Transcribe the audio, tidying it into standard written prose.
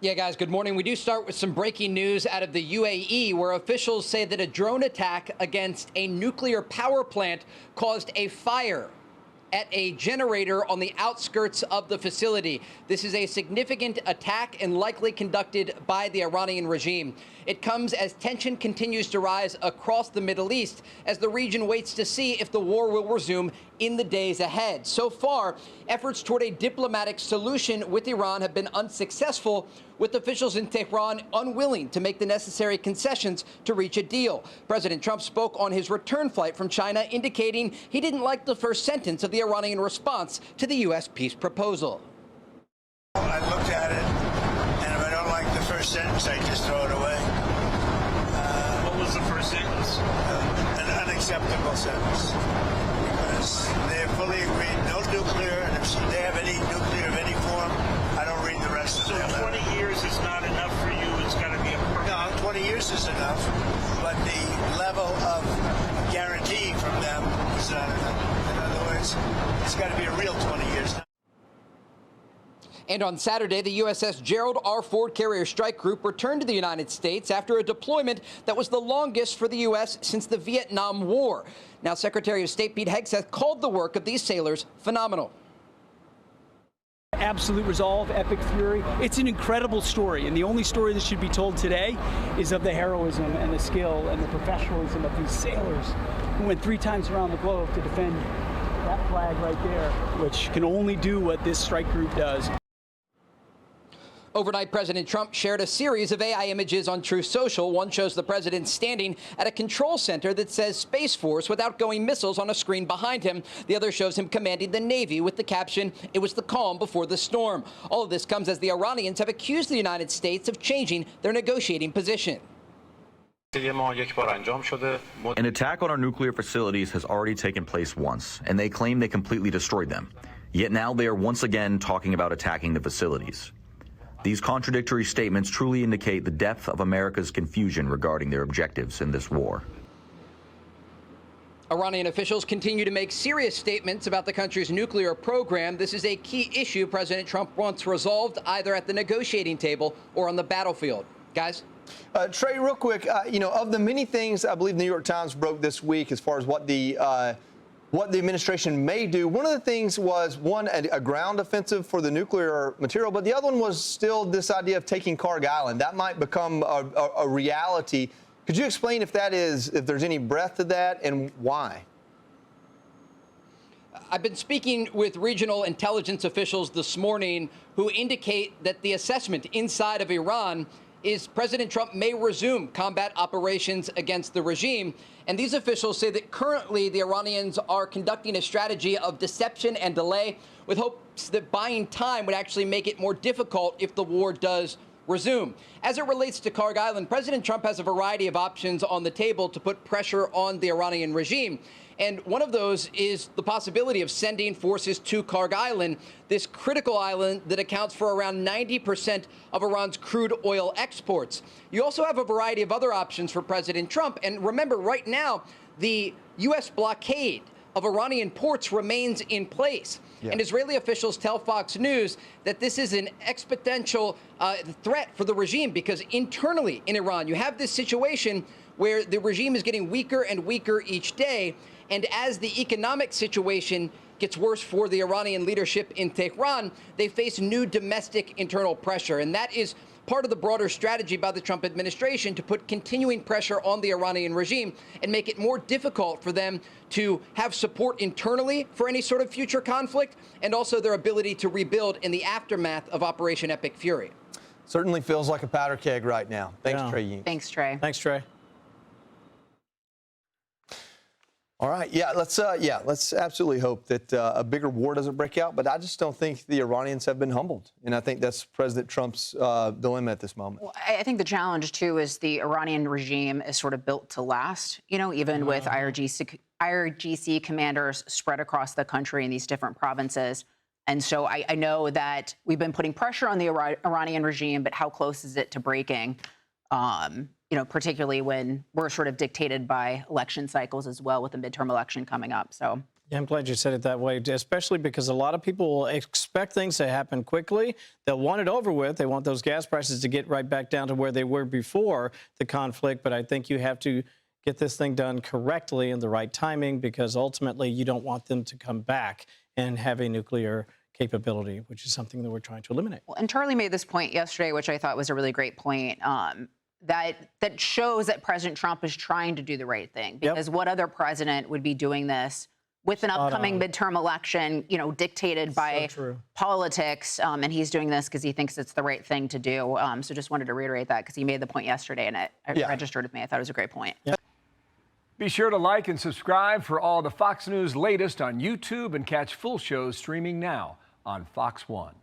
Yeah, guys, good morning. We do start with some breaking news out of the UAE, where officials say that a drone attack against a nuclear power plant caused a fire at a generator on the outskirts of the facility. This is a significant attack and likely conducted by the Iranian regime. It comes as tension continues to rise across the Middle East as the region waits to see if the war will resume in the days ahead. So far, efforts toward a diplomatic solution with Iran have been unsuccessful, with officials in Tehran unwilling to make the necessary concessions to reach a deal. President Trump spoke on his return flight from China, indicating he didn't like the first sentence of the Iranian response to the U.S. peace proposal. I looked at it, and if I don't like the first sentence, I just throw it away. What was the first sentence? An unacceptable sentence. Because they have fully agreed, no nuclear, and if they have any nuclear of any form, I don't read the rest of So the 20 years is not enough for you. It's got to be a permanent. No, 20 years is enough, but the level of guarantee from them is not enough. In other words, it's got to be a real 20 years. And on Saturday, the USS Gerald R. Ford Carrier Strike Group returned to the United States after a deployment that was the longest for the U.S. since the Vietnam War. Now, Secretary of State Pete Hegseth called the work of these sailors phenomenal. Absolute resolve, epic fury. It's an incredible story, and the only story that should be told today is of the heroism and the skill and the professionalism of these sailors who went 3 times around the globe to defend that flag right there, which can only do what this strike group does. Overnight, President Trump shared a series of AI images on Truth Social. One shows the president standing at a control center that says Space Force with outgoing missiles on a screen behind him. The other shows him commanding the Navy with the caption, "It was the calm before the storm." All of this comes as the Iranians have accused the United States of changing their negotiating position. An attack on our nuclear facilities has already taken place once, and they claim they completely destroyed them. Yet now they are once again talking about attacking the facilities. These contradictory statements truly indicate the depth of America's confusion regarding their objectives in this war. Iranian officials continue to make serious statements about the country's nuclear program. This is a key issue President Trump wants resolved either at the negotiating table or on the battlefield. Guys? Trey, real quick, of the many things I believe the New York Times broke this week as far as what the administration may do, one of the things was, one, a ground offensive for the nuclear material, but the other one was still this idea of taking Carg Island. That might become a reality. Could you explain if there's any breadth to that and why? I've been speaking with regional intelligence officials this morning who indicate that the assessment inside of Iran is President Trump may resume combat operations against the regime. And these officials say that currently the Iranians are conducting a strategy of deception and delay with hopes that buying time would actually make it more difficult if the war does resume. As it relates to Carg Island, President Trump has a variety of options on the table to put pressure on the Iranian regime. And one of those is the possibility of sending forces to Carg Island, this critical island that accounts for around 90% of Iran's crude oil exports. You also have a variety of other options for President Trump. And remember, right now, the U.S. blockade of Iranian ports remains in place. Yeah. And Israeli officials tell Fox News that this is an exponential threat for the regime because internally in Iran, you have this situation where the regime is getting weaker and weaker each day. And as the economic situation gets worse for the Iranian leadership in Tehran, they face new domestic internal pressure. And that is part of the broader strategy by the Trump administration to put continuing pressure on the Iranian regime and make it more difficult for them to have support internally for any sort of future conflict, and also their ability to rebuild in the aftermath of Operation Epic Fury. Certainly feels like a powder keg right now. Thanks, Yeah. Trey Yingst. Thanks, Trey. Thanks, Trey. All right, let's absolutely hope that a bigger war doesn't break out. But I just don't think the Iranians have been humbled, and I think that's President Trump's dilemma at this moment. Well, I think the challenge too is the Iranian regime is sort of built to last. Even with IRGC commanders spread across the country in these different provinces. And so I know that we've been putting pressure on the Iranian regime, but how close is it to breaking? Particularly when we're sort of dictated by election cycles as well with the midterm election coming up. So Yeah, I'm glad you said it that way, especially because a lot of people will expect things to happen quickly. They'll want it over with. They want those gas prices to get right back down to where they were before the conflict. But I think you have to get this thing done correctly in the right timing, because ultimately you don't want them to come back and have a nuclear capability, which is something that we're trying to eliminate. Well, and Charlie made this point yesterday, which I thought was a really great point, that shows that President Trump is trying to do the right thing. Because what other president would be doing this with an upcoming midterm election, you know, dictated by politics, and he's doing this because he thinks it's the right thing to do. So just wanted to reiterate that because he made the point yesterday, and it registered with me. I thought it was a great point. Be sure to like and subscribe for all the Fox News latest on YouTube, and catch full shows streaming now on Fox One.